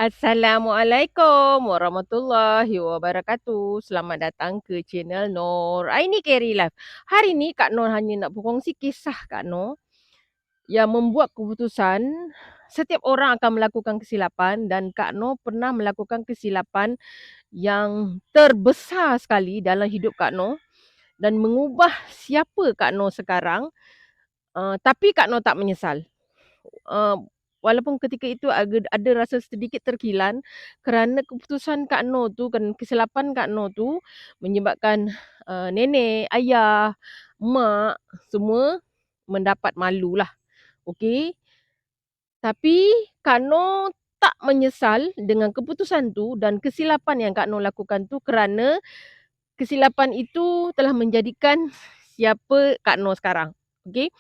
Assalamualaikum warahmatullahi wabarakatuh. Selamat datang ke channel Nur. Ini Carry Life. Hari ni Kak Nur hanya nak berkongsi kisah Kak Nur yang membuat keputusan setiap orang akan melakukan kesilapan dan Kak Nur pernah melakukan kesilapan yang terbesar sekali dalam hidup Kak Nur dan mengubah siapa Kak Nur sekarang. Tapi Kak Nur tak menyesal. uh, Walaupun ketika itu ada rasa sedikit terkilan kerana keputusan Kak Noh tu kan kesilapan Kak Noh tu menyebabkan nenek, ayah, mak semua mendapat malulah. Okey. Tapi Kak Noh tak menyesal dengan keputusan tu dan kesilapan yang Kak Noh lakukan tu kerana kesilapan itu telah menjadikan siapa Kak Noh sekarang. Okey.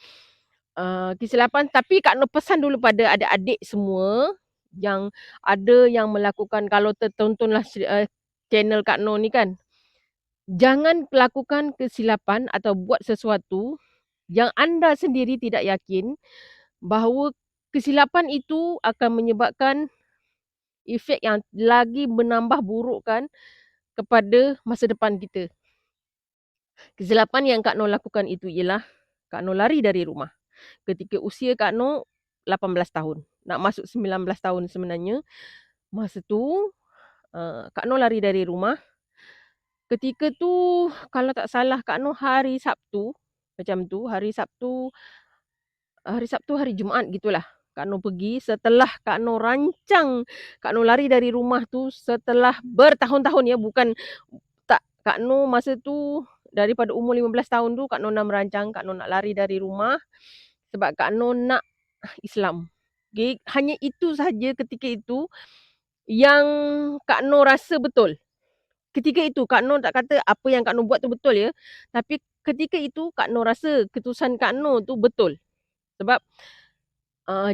Kesilapan tapi Kak Nur pesan dulu pada adik-adik semua yang ada yang melakukan kalau tertontonlah channel Kak Nur ni kan, jangan lakukan kesilapan atau buat sesuatu yang anda sendiri tidak yakin bahawa kesilapan itu akan menyebabkan efek yang lagi menambah burukkan kepada masa depan kita. Kesilapan yang Kak Nur lakukan itu ialah Kak Nur lari dari rumah. Ketika usia Kak Noh 18 tahun. Nak masuk 19 tahun sebenarnya. Masa tu, Kak Noh lari dari rumah. Ketika tu, kalau tak salah Kak Noh hari Sabtu. Macam tu, hari Sabtu, hari Jumaat gitulah. Kak Noh pergi setelah Kak Noh rancang. Kak Noh lari dari rumah tu setelah bertahun-tahun ya. Bukan, tak. Kak Noh masa tu, daripada umur 15 tahun tu, Kak Noh dah merancang Kak Noh nak lari dari rumah. Sebab Kak Noh nak Islam. Okay. Hanya itu sahaja ketika itu yang Kak Noh rasa betul. Ketika itu Kak Noh tak kata apa yang Kak Noh buat tu betul ya. Tapi ketika itu Kak Noh rasa keputusan Kak Noh tu betul. Sebab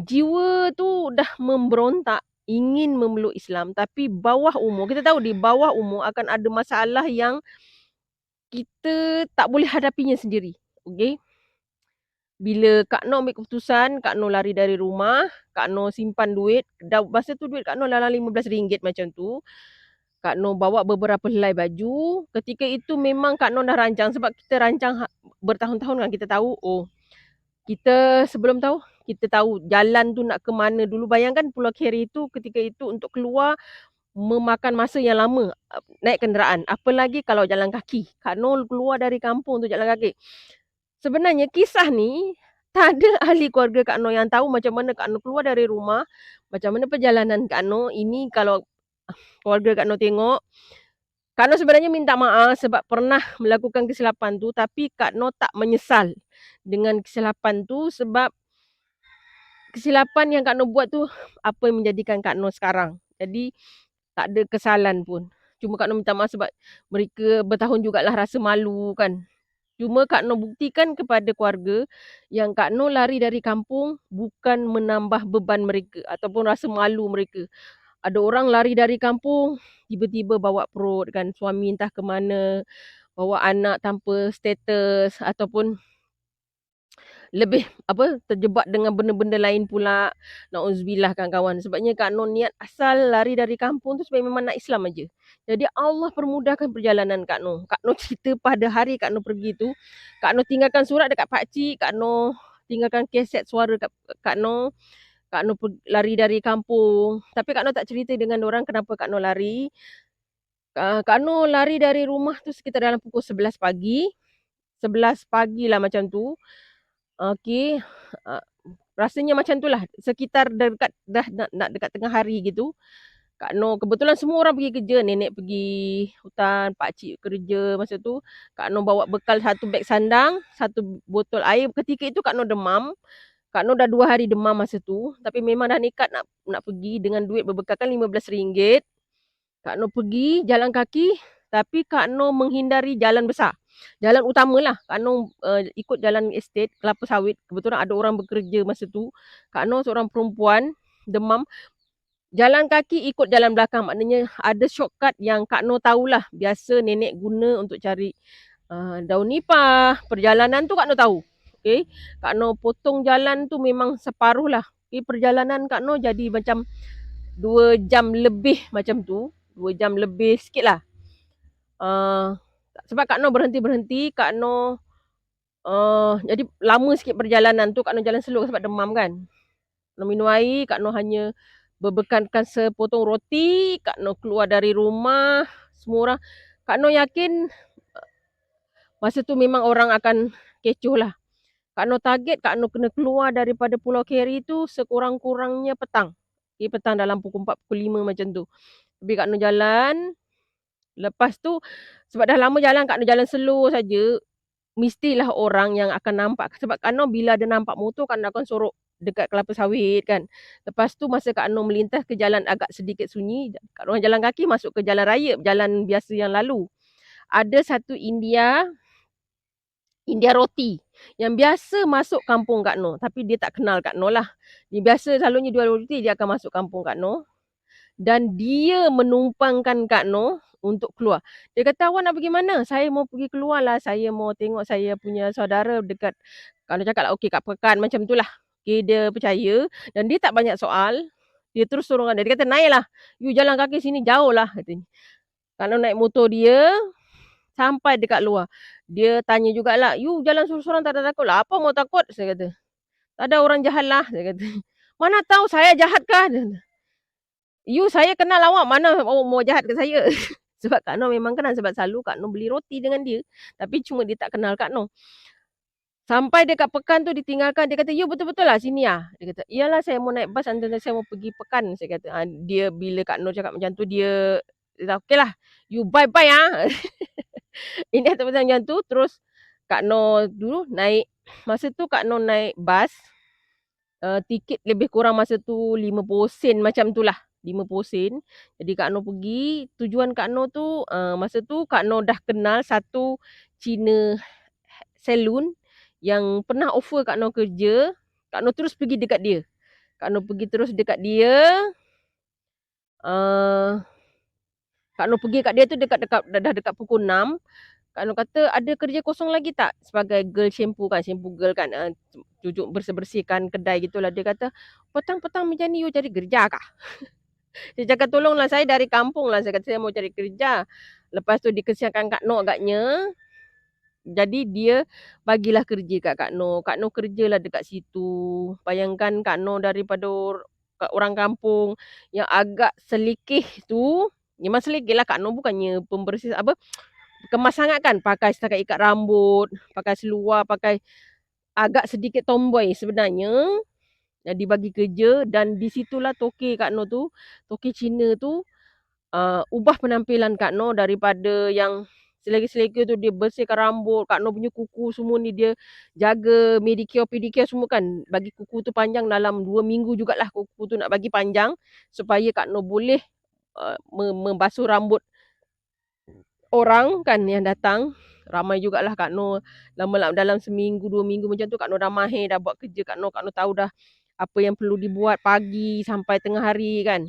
jiwa tu dah memberontak ingin memeluk Islam. Tapi bawah umur, kita tahu di bawah umur akan ada masalah yang kita tak boleh hadapinya sendiri. Okay. Bila Kak Noh ambil keputusan, Kak Noh lari dari rumah, Kak Noh simpan duit. Masa tu duit Kak Noh dalam RM15 macam tu. Kak Noh bawa beberapa helai baju. Ketika itu memang Kak Noh dah rancang. Sebab kita rancang bertahun-tahun kan kita tahu. Oh, kita sebelum tahu, kita tahu jalan tu nak ke mana dulu. Bayangkan Pulau Keri tu ketika itu untuk keluar memakan masa yang lama naik kenderaan. Apalagi kalau jalan kaki. Kak Noh keluar dari kampung tu jalan kaki. Sebenarnya kisah ni tak ada ahli keluarga Kak Noh yang tahu macam mana Kak Noh keluar dari rumah, macam mana perjalanan Kak Noh. Ini kalau keluarga Kak Noh tengok, Kak Noh sebenarnya minta maaf sebab pernah melakukan kesilapan tu, tapi Kak Noh tak menyesal dengan kesilapan tu sebab kesilapan yang Kak Noh buat tu apa yang menjadikan Kak Noh sekarang. Jadi tak ada kesalahan pun. Cuma Kak Noh minta maaf sebab mereka bertahun jugalah rasa malu kan. Cuma Kak Noh buktikan kepada keluarga yang Kak Noh lari dari kampung bukan menambah beban mereka ataupun rasa malu mereka. Ada orang lari dari kampung, tiba-tiba bawa perut kan, suami entah ke mana, bawa anak tanpa status ataupun lebih terjebak dengan benda-benda lain pula. Nauzubillah kawan-kawan. Sebabnya Kak Noh niat asal lari dari kampung tu sebab memang nak Islam aja. Jadi Allah permudahkan perjalanan Kak Noh. Kak Noh cerita pada hari Kak Noh pergi tu, Kak Noh tinggalkan surat dekat pakcik, Kak Noh tinggalkan kaset suara kat Kak Noh. Kak Noh lari dari kampung. Tapi Kak Noh tak cerita dengan orang kenapa Kak Noh lari. Kak Noh lari dari rumah tu sekitar dalam pukul 11 pagi. 11 pagi lah macam tu. Okey. Rasanya macam tu lah. Sekitar dekat dah nak dekat tengah hari gitu. Kak Noh, kebetulan semua orang pergi kerja. Nenek pergi hutan, pakcik kerja masa tu. Kak Noh bawa bekal satu beg sandang, satu botol air. Ketika itu Kak Noh demam. Kak Noh dah 2 hari demam masa tu. Tapi memang dah nekat nak pergi dengan duit berbekalkan RM15. Kak Noh pergi jalan kaki. Tapi Kak Noh menghindari jalan besar. Jalan utama lah. Kak Noh ikut jalan estate, kelapa sawit. Kebetulan ada orang bekerja masa tu. Kak Noh seorang perempuan, demam. Jalan kaki ikut jalan belakang. Maknanya ada shortcut yang Kak Noh tahulah. Biasa nenek guna untuk cari daun nipah. Perjalanan tu Kak Noh tahu. Okay. Kak Noh potong jalan tu memang separuh lah. Okay. Perjalanan Kak Noh jadi macam 2 jam lebih macam tu, 2 jam lebih sikit lah. Sebab Kak Noh berhenti-berhenti, Kak Noh jadi lama sikit perjalanan tu, Kak Noh jalan slow sebab demam kan. Kak Noh minum air, Kak Noh hanya berbekalkan sepotong roti, Kak Noh keluar dari rumah, semua orang, Kak Noh yakin masa tu memang orang akan kecoh lah. Kak Noh target Kak Noh kena keluar daripada Pulau Keri tu sekurang-kurangnya petang. Petang dalam pukul 4, pukul 5 macam tu. Tapi Kak Noh jalan, lepas tu sebab dah lama jalan, Kak Noh jalan slow saja, mestilah orang yang akan nampak. Sebab Kak Noh bila ada nampak motor, Kak Noh akan sorok dekat kelapa sawit kan. Lepas tu masa Kak Noh melintas ke jalan agak sedikit sunyi, Kak Noh jalan kaki masuk ke jalan raya, jalan biasa yang lalu. Ada satu India roti yang biasa masuk kampung Kak Noh, tapi dia tak kenal Kak Noh lah. Dia biasa selalunya jual roti, dia akan masuk kampung Kak Noh dan dia menumpangkan Kak Noh untuk keluar. Dia kata, "Awak nak pergi mana?" "Saya mau pergi keluar lah, saya mau tengok saya punya saudara dekat." Kak Noh cakap lah, "Okey, kat Pekan," macam tu lah. Okay, dia percaya dan dia tak banyak soal. Dia terus suruh dia kata, "Naik lah, you jalan kaki sini jauh lah," katanya. Kak Noh naik motor dia, sampai dekat luar. Dia tanya jugalah, "You jalan sorang-sorang tak ada takut?" "Lah apa mau takut?" saya kata. "Tak ada orang jahat lah," saya kata. "Mana tahu saya jahat kah?" Dia kata. "You saya kenal awak, mana awak mau jahat ke saya?" Sebab Kak Noh memang kenal, sebab selalu Kak Noh beli roti dengan dia. Tapi cuma dia tak kenal Kak Noh. Sampai dekat Pekan tu ditinggalkan, dia kata, "You betul-betul lah sini ah?" Dia kata, "Iyalah saya mau naik bas dan saya mau pergi Pekan," saya kata. Dia bila Kak Noh cakap macam tu, dia kata, "Okeylah, you bye-bye ah." Ini atas macam tu, terus Kak Noh dulu naik, masa tu Kak Noh naik bas, tiket lebih kurang masa tu 50 sen macam tu lah, 50 sen. Jadi Kak Noh pergi, tujuan Kak Noh tu, masa tu Kak Noh dah kenal satu Cina salon yang pernah offer Kak Noh kerja, Kak Noh terus pergi dekat dia. Kak Noh pergi terus dekat dia, eee, Kak Noh pergi kat dia tu dekat-dekat dah dekat pukul 6. Kak Noh kata, "Ada kerja kosong lagi tak?" Sebagai girl shampoo kan, shampoo girl kan, cucuk bersih-bersihkan kedai gitulah. Dia kata, "Petang-petang macam ni you cari kerja kah?" Saya cakap, "Tolonglah saya dari kampung lah," saya kata, "saya mau cari kerja." Lepas tu dikesiankan Kak Noh agaknya, jadi dia bagilah kerja kat Kak Noh. Kak Noh kerjalah dekat situ. Bayangkan Kak Noh daripada orang kampung yang agak selikih tu, memang selikih lah, Kak Noh bukannya pembersih apa, kemas sangat kan, pakai setakat ikat rambut, pakai seluar, pakai agak sedikit tomboy sebenarnya. Jadi bagi kerja dan di situlah toke Kak Noh tu, toke Cina tu, ubah penampilan Kak Noh daripada yang selekeh-selekeh tu, dia bersihkan rambut, Kak Noh punya kuku semua ni dia jaga, manicure, pedicure semua kan. Bagi kuku tu panjang dalam 2 minggu jugalah kuku tu nak bagi panjang, supaya Kak Noh boleh, membasuh rambut orang kan yang datang. Ramai jugalah Kak Noh, lama-lama dalam seminggu, 2 minggu macam tu Kak Noh dah mahir, dah buat kerja Kak Noh tahu dah apa yang perlu dibuat pagi sampai tengah hari kan.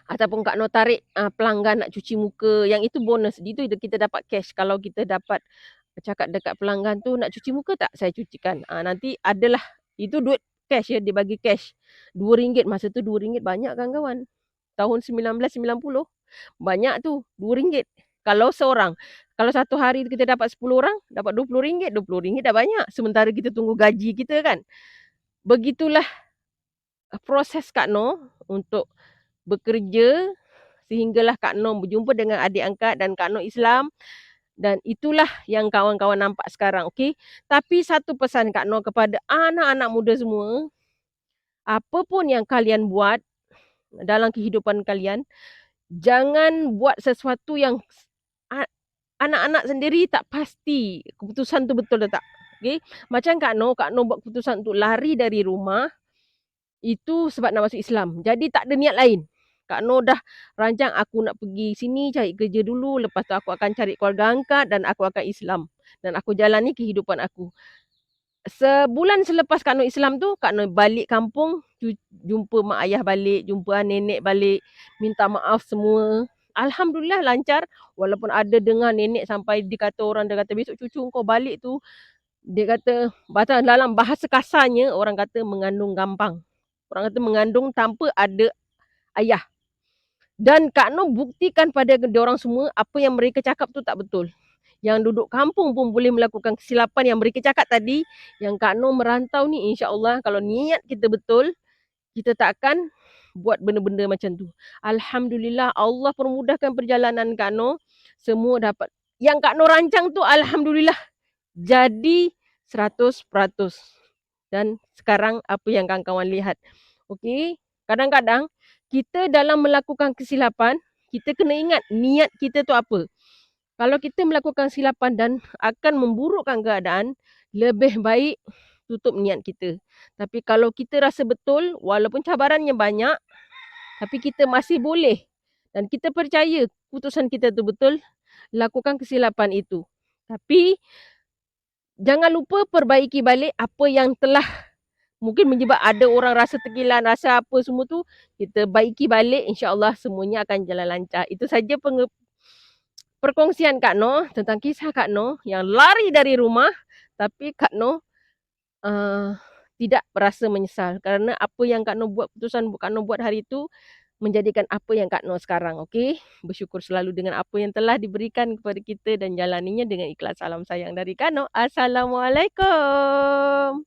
Ataupun Kak Noh tarik, pelanggan nak cuci muka, yang itu bonus, itu kita dapat cash. Kalau kita dapat cakap dekat pelanggan tu, "Nak cuci muka tak? Saya cucikan." Nanti adalah, itu duit cash ya, dia bagi cash. RM2, masa tu RM2 banyak kan kawan. Tahun 1990. Banyak tu, RM2. Kalau seorang. Kalau satu hari kita dapat 10 orang, dapat RM20, RM20 dah banyak. Sementara kita tunggu gaji kita kan. Begitulah proses Kak Noh untuk bekerja, sehinggalah Kak Noh berjumpa dengan adik angkat dan Kak Noh Islam. Dan itulah yang kawan-kawan nampak sekarang, okey. Tapi satu pesan Kak Noh kepada anak-anak muda semua, apa pun yang kalian buat dalam kehidupan kalian, jangan buat sesuatu yang anak-anak sendiri tak pasti keputusan tu betul atau tak. Okey. Macam Kak Noh buat keputusan untuk lari dari rumah, itu sebab nak masuk Islam. Jadi tak ada niat lain. Kak Noh dah rancang, aku nak pergi sini cari kerja dulu, lepas tu aku akan cari keluarga angkat dan aku akan Islam. Dan aku jalani kehidupan aku. Sebulan selepas Kak Noh Islam tu, Kak Noh balik kampung, jumpa mak ayah balik, jumpa nenek balik, minta maaf semua. Alhamdulillah lancar, walaupun ada dengar nenek sampai dikata orang, dia kata, "Besok cucu kau balik tu," dia kata, dalam bahasa kasarnya, orang kata mengandung gampang. Orang kata mengandung tanpa ada ayah. Dan Kak Noh buktikan pada diorang semua apa yang mereka cakap tu tak betul. Yang duduk kampung pun boleh melakukan kesilapan yang mereka cakap tadi. Yang Kak Noh merantau ni, insya-Allah kalau niat kita betul, kita tak akan buat benda-benda macam tu. Alhamdulillah Allah permudahkan perjalanan Kak Noh. Semua dapat. Yang Kak Noh rancang tu alhamdulillah jadi 100%. Dan sekarang apa yang kawan-kawan lihat. Okey, kadang-kadang kita dalam melakukan kesilapan, kita kena ingat niat kita tu apa. Kalau kita melakukan kesilapan dan akan memburukkan keadaan, lebih baik tutup niat kita. Tapi kalau kita rasa betul, walaupun cabarannya banyak, tapi kita masih boleh dan kita percaya keputusan kita tu betul, lakukan kesilapan itu. Tapi jangan lupa perbaiki balik apa yang telah mungkin menyebab ada orang rasa terkilan, rasa apa semua tu, kita baiki balik, insya-Allah semuanya akan jalan lancar. Itu saja perkongsian Kak Noh tentang kisah Kak Noh yang lari dari rumah, tapi Kak Noh tidak merasa menyesal kerana apa yang Kak Noh buat, keputusan Kak Noh buat hari itu menjadikan apa yang Kak Noh sekarang. Okey, bersyukur selalu dengan apa yang telah diberikan kepada kita dan jalaninya dengan ikhlas. Salam sayang dari Kak Noh. Assalamualaikum.